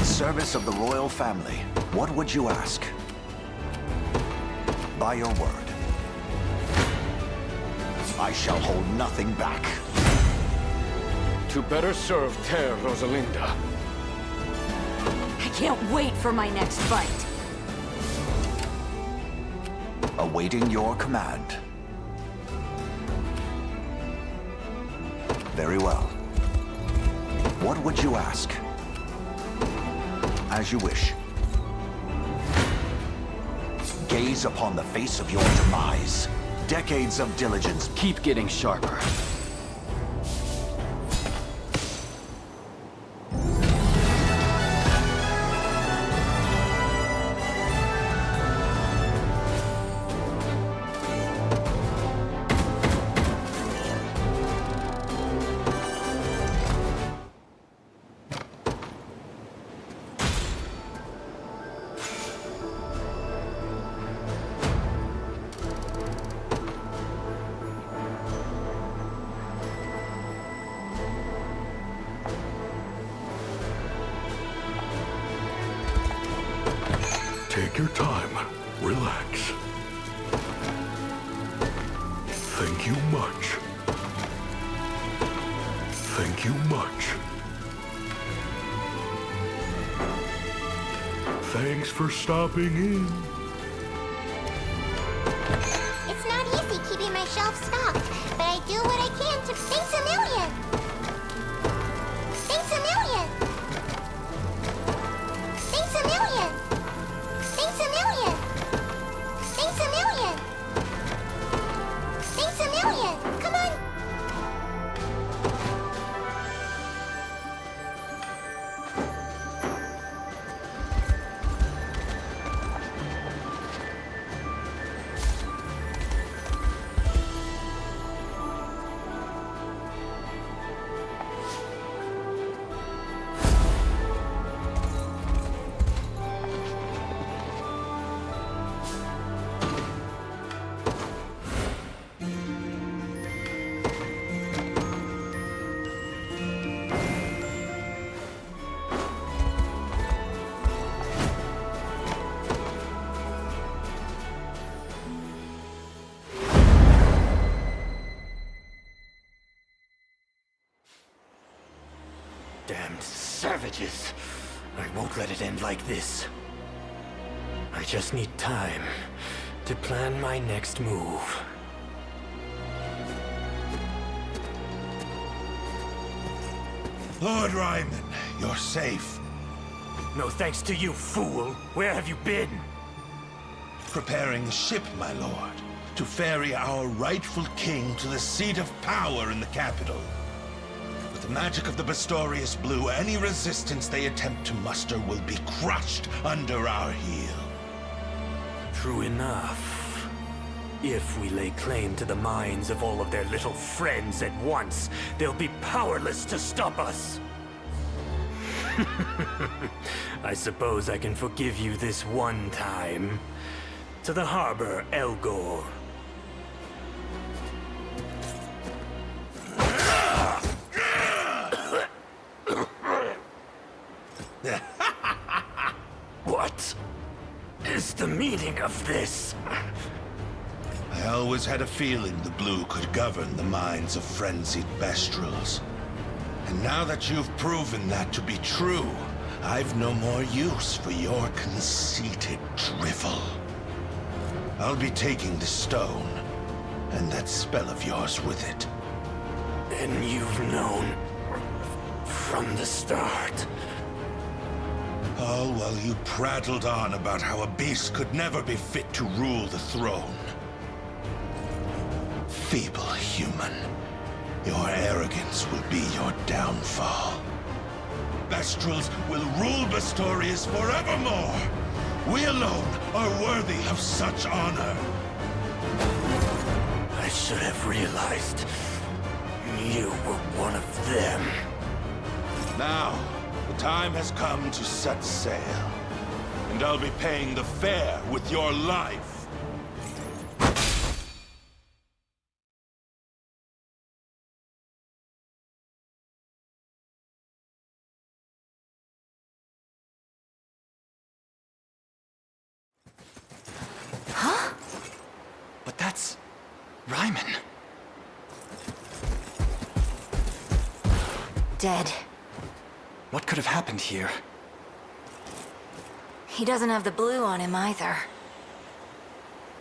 In service of the royal family, what would you ask? By your word. I shall hold nothing back. To better serve Ter Rosalinda. I can't wait for my next fight. Awaiting your command. Very well. What would you ask? As you wish. Gaze upon the face of your demise. Decades of diligence. Keep getting sharper. Take your time. Relax. Thank you much. Thank you much. Thanks for stopping in. It's not easy keeping my shelf stocked, but I do what I can to... Thanks a million! Thanks a million! Thanks a million! Thanks a million! Thanks a million! Thanks a million! Come on! Damned savages! I won't let it end like this. I just need time to plan my next move. Lord Ryman, you're safe. No thanks to you, fool! Where have you been? Preparing a ship, my lord, to ferry our rightful king to the seat of power in the capital. With the magic of the Bastorius Blue, any resistance they attempt to muster will be crushed under our heel. True enough. If we lay claim to the minds of all of their little friends at once, they'll be powerless to stop us. I suppose I can forgive you this one time. To the harbor, Elgor. What is the meaning of this? I always had a feeling the Blue could govern the minds of frenzied Bestrels. And now that you've proven that to be true, I've no more use for your conceited drivel. I'll be taking the stone, and that spell of yours with it. And you've known from the start. All while you prattled on about how a beast could never be fit to rule the throne. Feeble human, your arrogance will be your downfall. Bestrels will rule Bastorius forevermore! We alone are worthy of such honor! I should have realized you were one of them. Now, the time has come to set sail. And I'll be paying the fare with your life. That's... Ryman. Dead. What could have happened here? He doesn't have the blue on him either.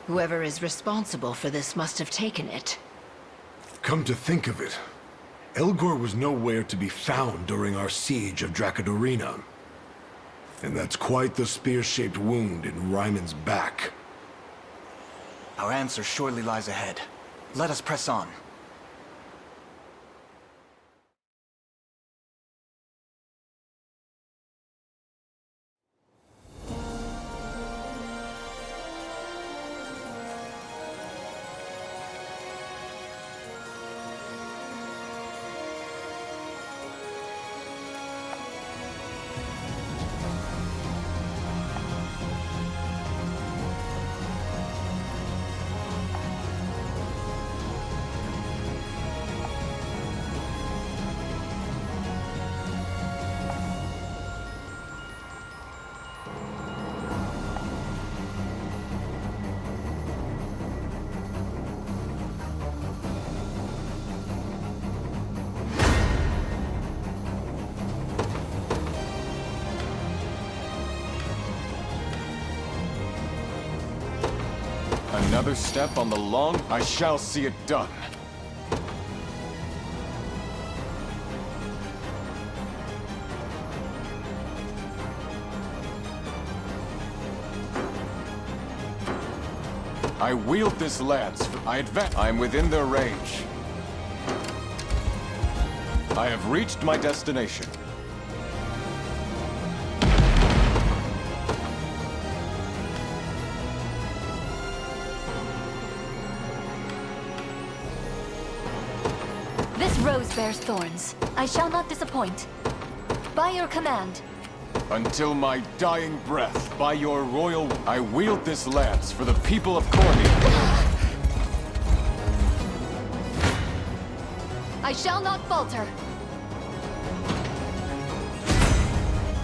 Whoever is responsible for this must have taken it. Come to think of it, Elgor was nowhere to be found during our siege of Dracodorina. And that's quite the spear-shaped wound in Ryman's back. Our answer surely lies ahead. Let us press on. Another step on the long... I shall see it done. I wield this lance. I advance. I am within their range. I have reached my destination. This rose bears thorns. I shall not disappoint. By your command. Until my dying breath, by your royal... I wield this lance for the people of Cornea. I shall not falter.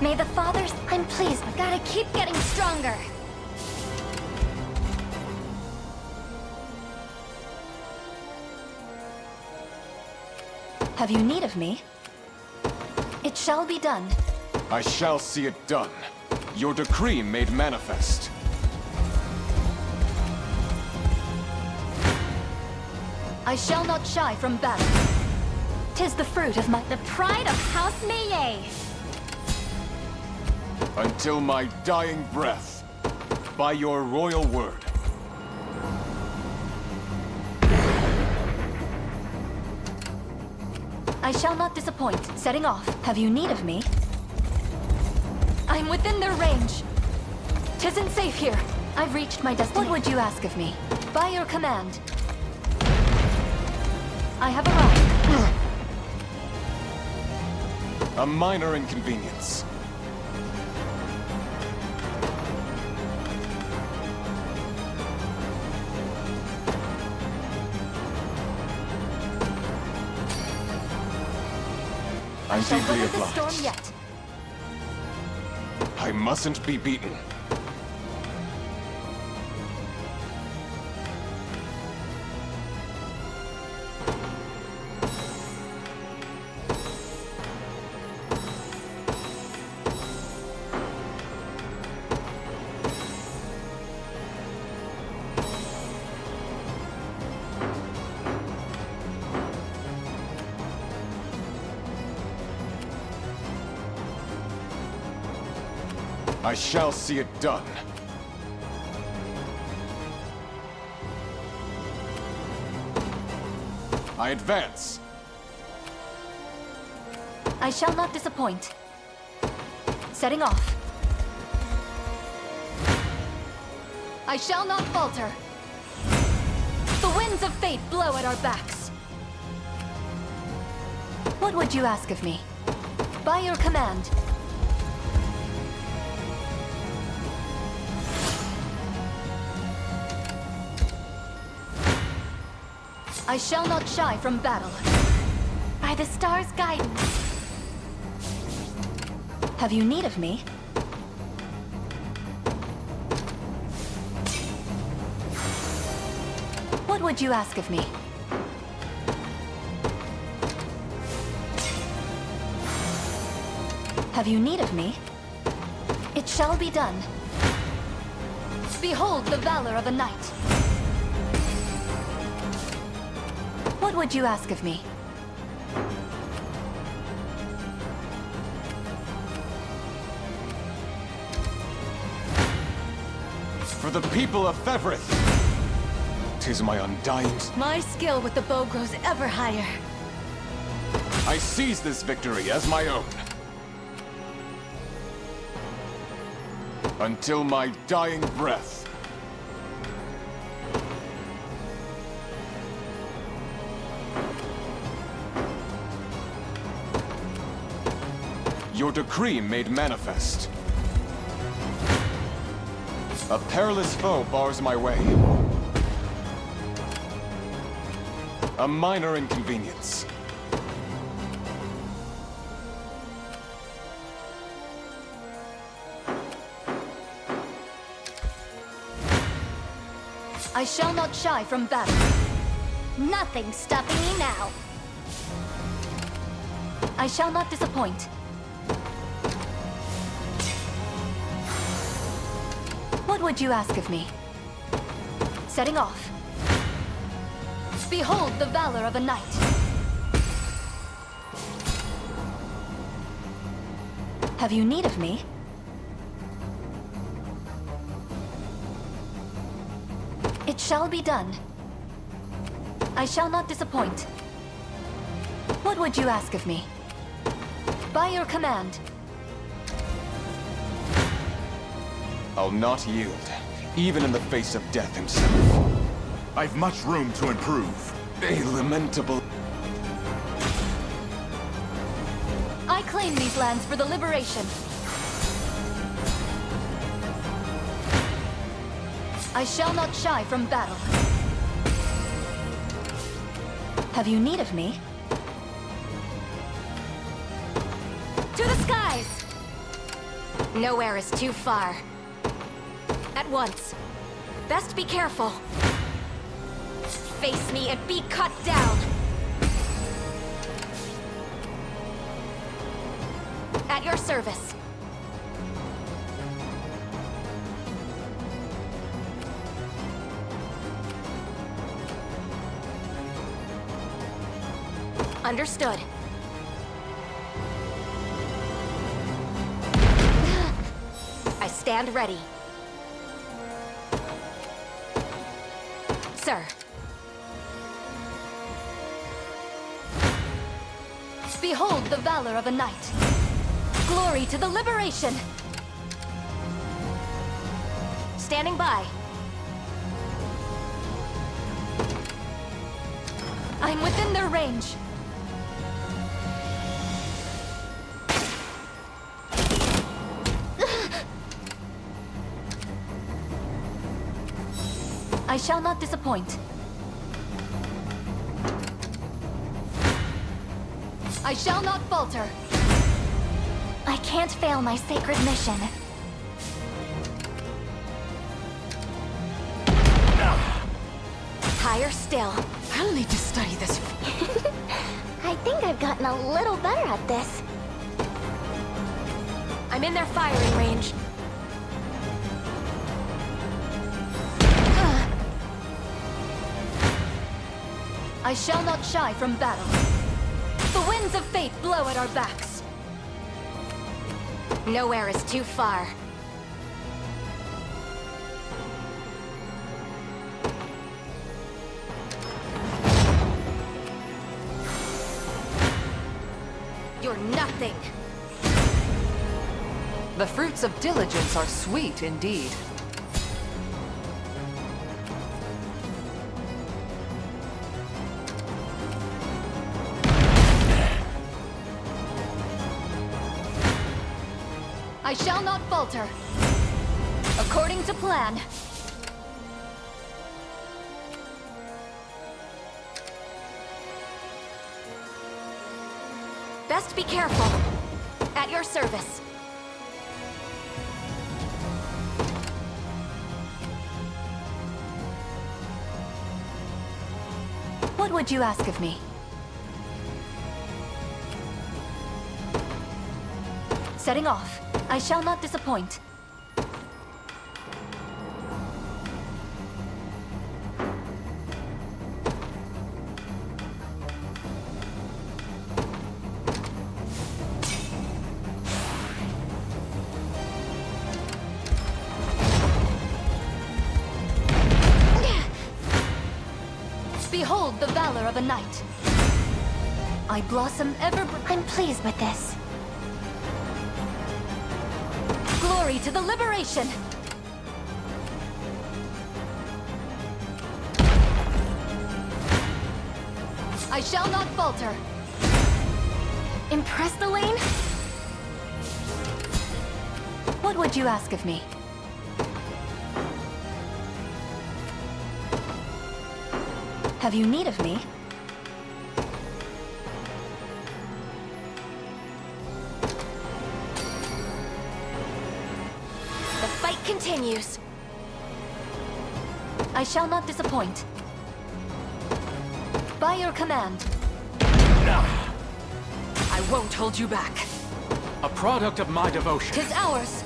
May the fathers... I'm pleased. Gotta keep getting stronger. Have you need of me? It shall be done. I shall see it done. Your decree made manifest. I shall not shy from battle. 'Tis the fruit of the pride of House Maillet. Until my dying breath, by your royal word. I shall not disappoint. Setting off. Have you need of me? I'm within their range. 'Tisn't safe here. I've reached my destination. What would you ask of me? By your command. I have arrived. A minor inconvenience. I'm Shall deeply weather the storm obliged. yet. I mustn't be beaten. I shall see it done. I advance. I shall not disappoint. Setting off. I shall not falter. The winds of fate blow at our backs. What would you ask of me? By your command. I shall not shy from battle. By the stars' guidance. Have you need of me? would you ask of me? Have you need of me? It shall be done. Behold the valor of a knight. What would you ask of me? For the people of Fevrith! 'Tis my undying... My skill with the bow grows ever higher. I seize this victory as my own. Until my dying breath. Your decree made manifest. A perilous foe bars my way. A minor inconvenience. I shall not shy from battle. Nothing's stopping me now. I shall not disappoint. What would you ask of me? Setting off. Behold the valor of a knight. Have you need of me? It shall be done. I shall not disappoint. What would you ask of me? By your command. I'll not yield, even in the face of death himself. I've much room to improve. A lamentable... I claim these lands for the liberation. I shall not shy from battle. Have you need of me? To the skies! Nowhere is too far. At once. Best be careful. Face me and be cut down. At your service. Understood. I stand ready. Sir. Behold the valor of a knight. Glory to the liberation! Standing by. I'm within their range. I shall not disappoint. I shall not falter. I can't fail my sacred mission. Higher still. I'll need to study this. I think I've gotten a little better at this. I'm in their firing range. I shall not shy from battle. The winds of fate blow at our backs. Nowhere is too far. You're nothing. The fruits of diligence are sweet indeed. I shall not falter. According to plan. Best be careful. At your service. What would you ask of me? Setting off. I shall not disappoint. Behold the valor of a knight. I blossom ever. I'm pleased with this. Glory to the liberation! I shall not falter. Impress the lane? What would you ask of me? Have you need of me? The fight continues. I shall not disappoint. By your command. I won't hold you back. A product of my devotion. 'Tis ours.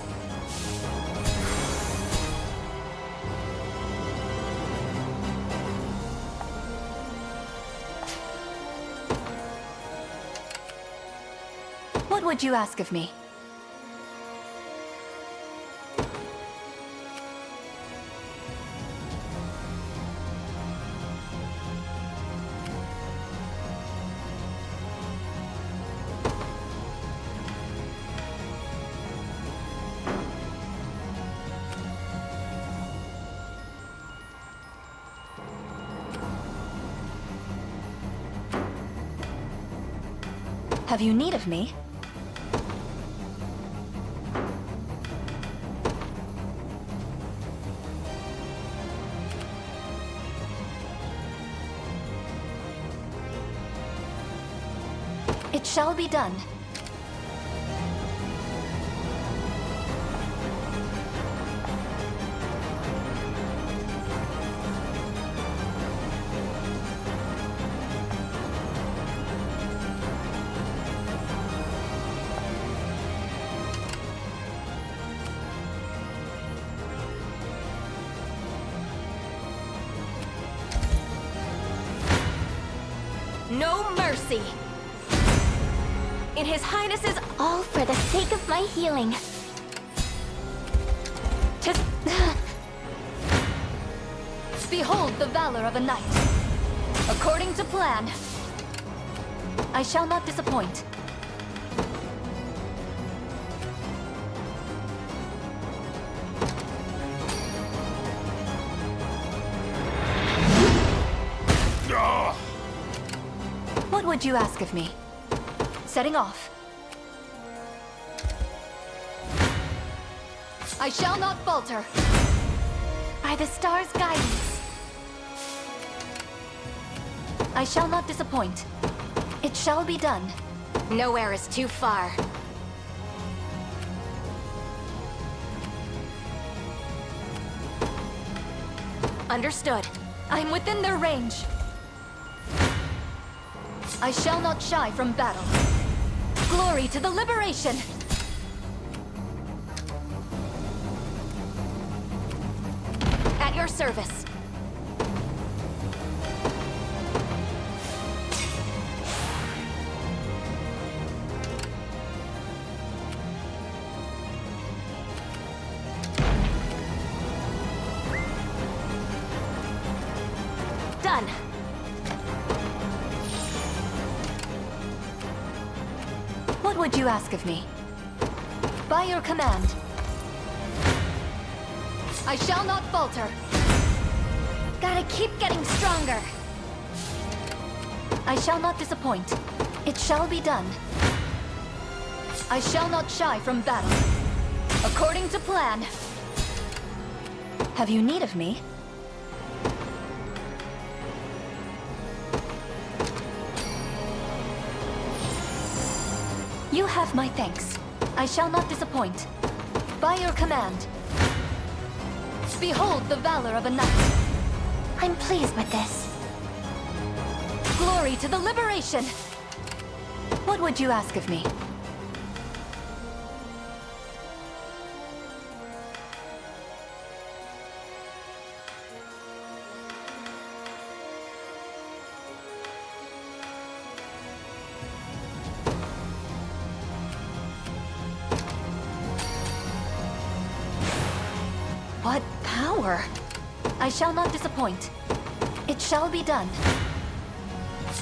What would you ask of me? Have you need of me? It shall be done. No mercy. In His Highness's all for the sake of my healing. Behold the valor of a knight. According to plan. I shall not disappoint. What would you ask of me? Setting off. I shall not falter. By the star's guidance. I shall not disappoint. It shall be done. Nowhere is too far. Understood. I'm within their range. I shall not shy from battle. Glory to the liberation! At your service. Done. What would you ask of me? By your command. I shall not falter. Gotta keep getting stronger. I shall not disappoint. It shall be done. I shall not shy from battle. According to plan. Have you need of me? You have my thanks. I shall not disappoint. By your command. Behold the valor of a knight. I'm pleased with this. Glory to the liberation! What would you ask of me? What power! I shall not disappoint. It shall be done.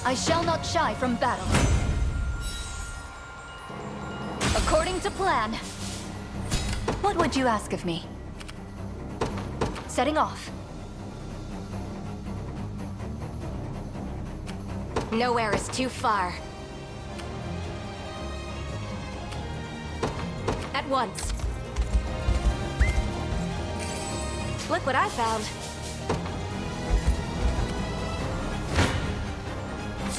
I shall not shy from battle. According to plan. What would you ask of me? Setting off. Nowhere is too far. At once. Look what I found.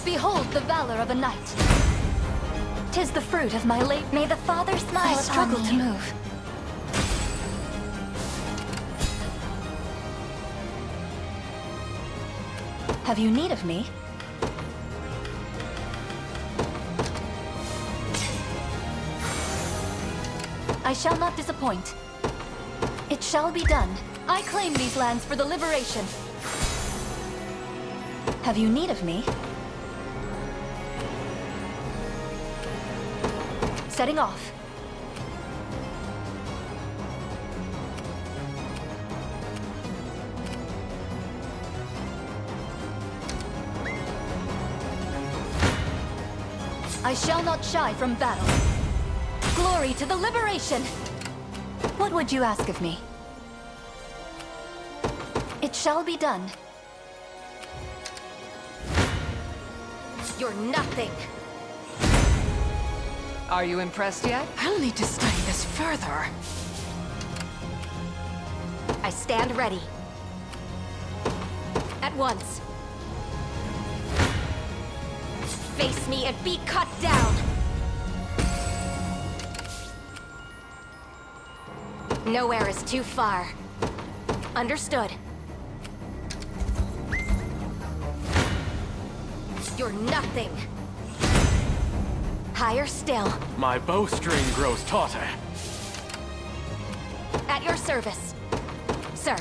Behold the valor of a knight. 'Tis the fruit of my late. May the Father smile upon me. I struggle to move. Have you need of me? I shall not disappoint. It shall be done. I claim these lands for the liberation. Have you need of me? Setting off. I shall not shy from battle. Glory to the liberation! What would you ask of me? It shall be done. You're nothing. Are you impressed yet? I'll need to study this further. I stand ready. At once. Face me and be cut down. Nowhere is too far. Understood. You're nothing. Higher still. My bowstring grows tauter. At your service, sir.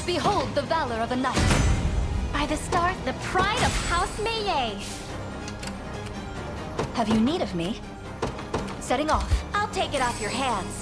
Behold the valor of a knight. By the stars, the pride of House Meillet. Have you need of me? Setting off. I'll take it off your hands.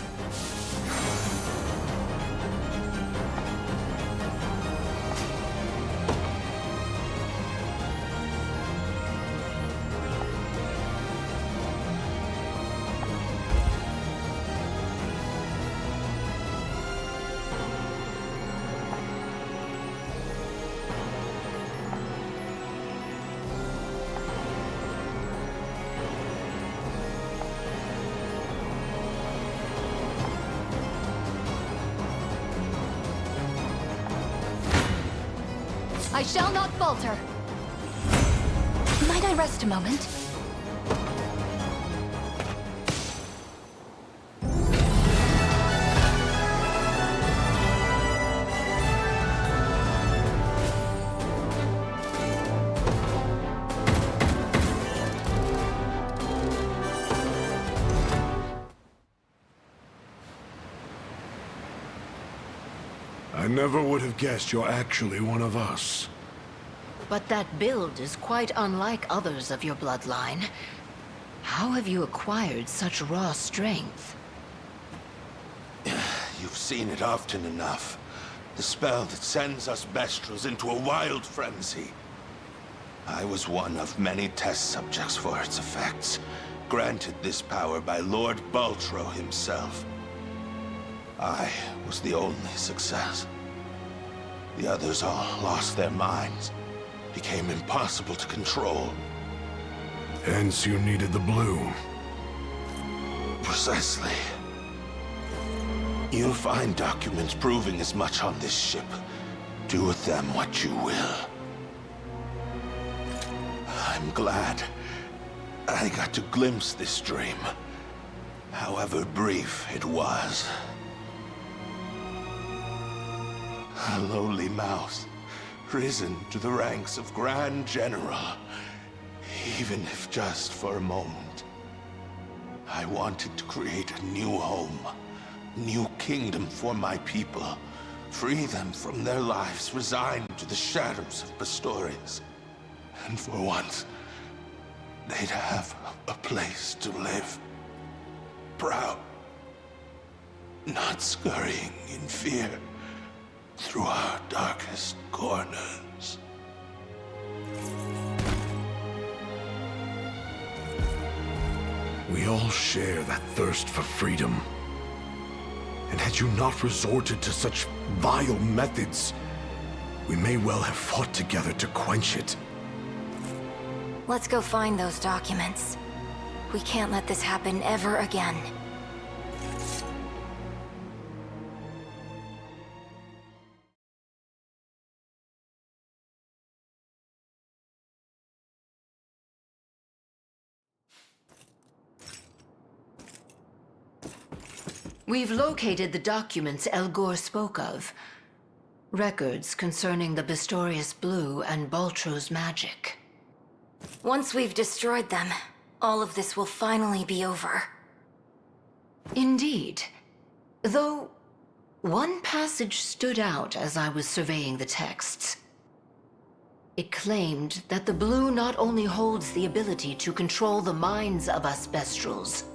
I shall not falter. Might I rest a moment? I never would have guessed you're actually one of us. But that build is quite unlike others of your bloodline. How have you acquired such raw strength? You've seen it often enough. The spell that sends us Bestrels into a wild frenzy. I was one of many test subjects for its effects, granted this power by Lord Baltro himself. I was the only success. The others all lost their minds, became impossible to control. Hence you needed the blue. Precisely. You'll find documents proving as much on this ship. Do with them what you will. I'm glad I got to glimpse this dream, however brief it was. A lowly mouse, risen to the ranks of Grand General, even if just for a moment. I wanted to create a new home, new kingdom for my people, free them from their lives resigned to the shadows of Pistorius. And for once, they'd have a place to live. Proud. Not scurrying in fear through our darkest corners. We all share that thirst for freedom. And had you not resorted to such vile methods, we may well have fought together to quench it. Let's go find those documents. We can't let this happen ever again. We've located the documents Elgor spoke of. Records concerning the Pistorius Blue and Baltro's magic. Once we've destroyed them, all of this will finally be over. Indeed. Though, one passage stood out as I was surveying the texts. It claimed that the Blue not only holds the ability to control the minds of us Bestrels,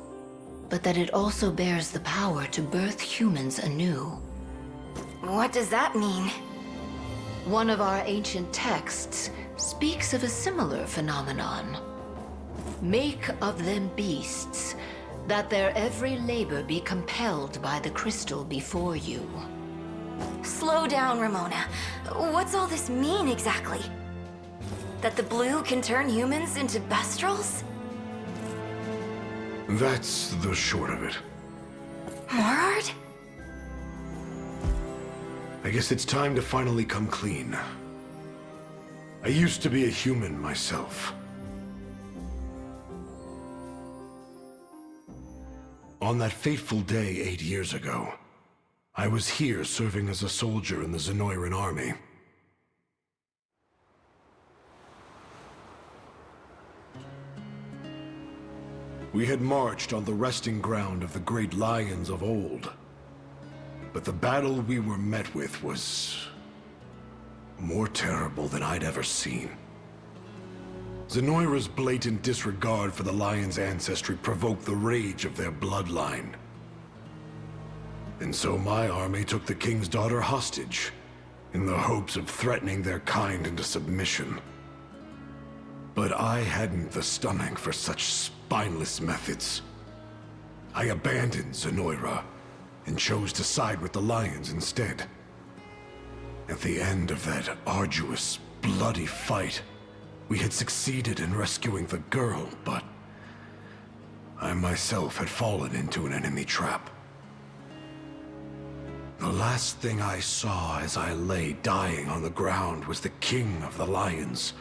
but that it also bears the power to birth humans anew. What does that mean? One of our ancient texts speaks of a similar phenomenon. Make of them beasts, that their every labor be compelled by the crystal before you. Slow down, Ramona. What's all this mean exactly? That the Blue can turn humans into Bestrels? That's the short of it. Morard? I guess it's time to finally come clean. I used to be a human myself. On that fateful day 8 years ago, I was here serving as a soldier in the Zenoiran army. We had marched on the resting ground of the great lions of old. But the battle we were met with was more terrible than I'd ever seen. Zenoira's blatant disregard for the lion's ancestry provoked the rage of their bloodline. And so my army took the king's daughter hostage, in the hopes of threatening their kind into submission. But I hadn't the stomach for such spineless methods. I abandoned Zenoira and chose to side with the lions instead. At the end of that arduous, bloody fight, we had succeeded in rescuing the girl, but I myself had fallen into an enemy trap. The last thing I saw as I lay dying on the ground was the king of the lions,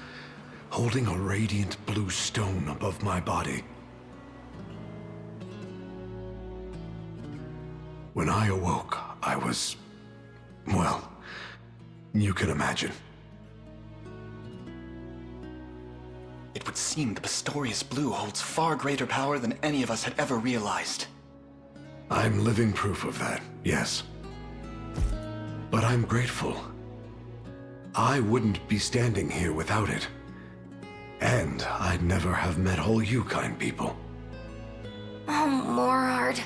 holding a radiant blue stone above my body. When I awoke, I was, well, you can imagine. It would seem the Pistorius Blue holds far greater power than any of us had ever realized. I'm living proof of that, yes. But I'm grateful. I wouldn't be standing here without it. And I'd never have met all you kind people. Oh, Morard.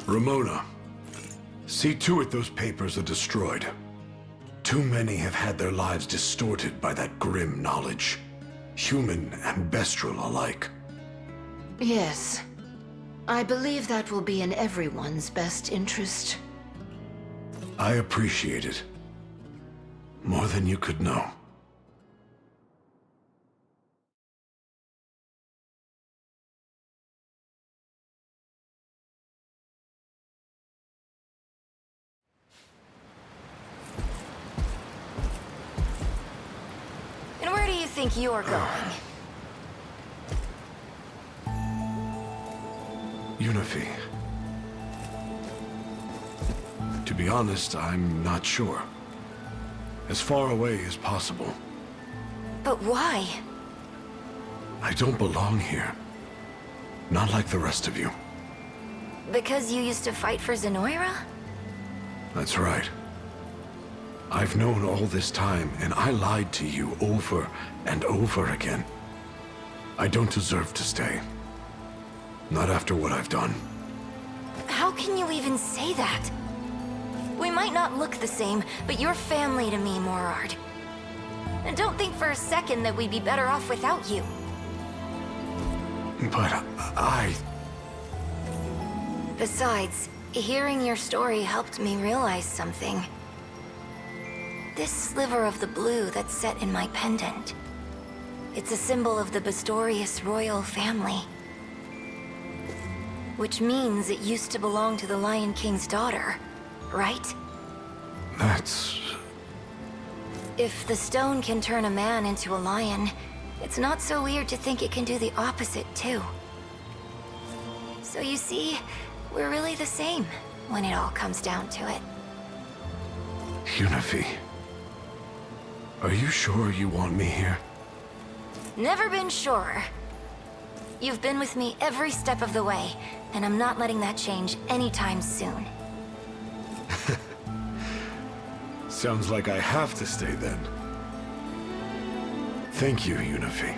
Ramona, see to it those papers are destroyed. Too many have had their lives distorted by that grim knowledge. Human and bestial alike. Yes. I believe that will be in everyone's best interest. I appreciate it. More than you could know. And where do you think you're going? Unify. To be honest, I'm not sure. As far away as possible. But why? I don't belong here. Not like the rest of you. Because you used to fight for Zenoira? That's right. I've known all this time, and I lied to you over and over again. I don't deserve to stay. Not after what I've done. How can you even say that? We might not look the same, but you're family to me, Morard. And don't think for a second that we'd be better off without you. But I... Besides, hearing your story helped me realize something. This sliver of the blue that's set in my pendant. It's a symbol of the Bastorius royal family. Which means it used to belong to the Lion King's daughter, right? That's... If the stone can turn a man into a lion, it's not so weird to think it can do the opposite, too. So you see, we're really the same when it all comes down to it. Unifi. Are you sure you want me here? Never been surer. You've been with me every step of the way, and I'm not letting that change anytime soon. Sounds like I have to stay then. Thank you, Unifi.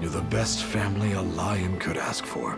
You're the best family a lion could ask for.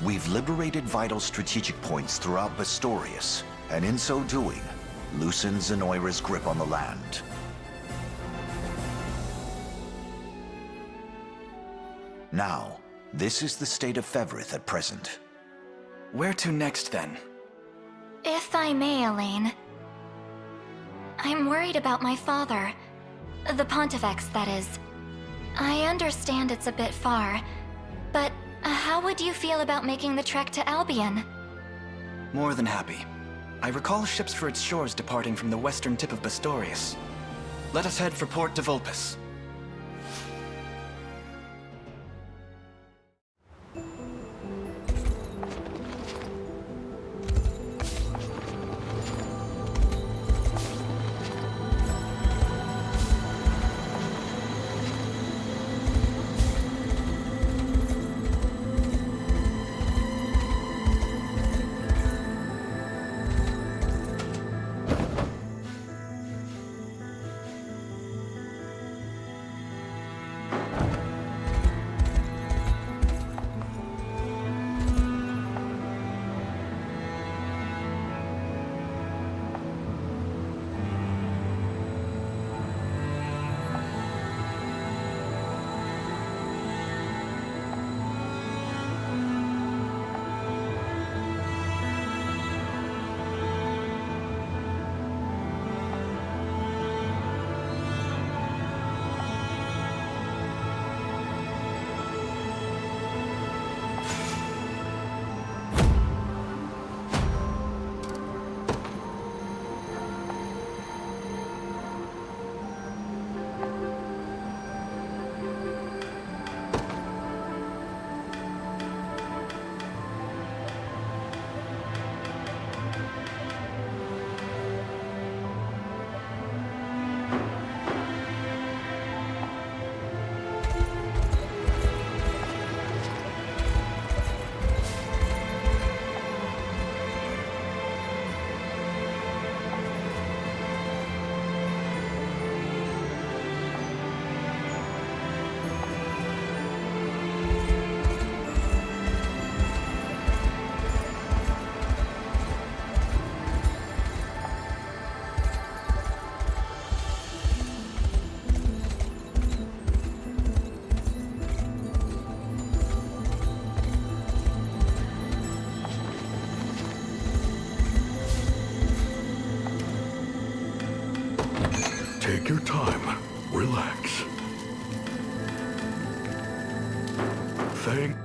We've liberated vital strategic points throughout Bastorius, and in so doing, loosened Zenoira's grip on the land. Now, this is the state of Fevrith at present. Where to next, then? If I may, Elaine. I'm worried about my father. The Pontifex, that is. I understand it's a bit far, but how would you feel about making the trek to Albion? More than happy. I recall ships for its shores departing from the western tip of Bastorius. Let us head for Port de Vulpes. Take your time. Relax. Thank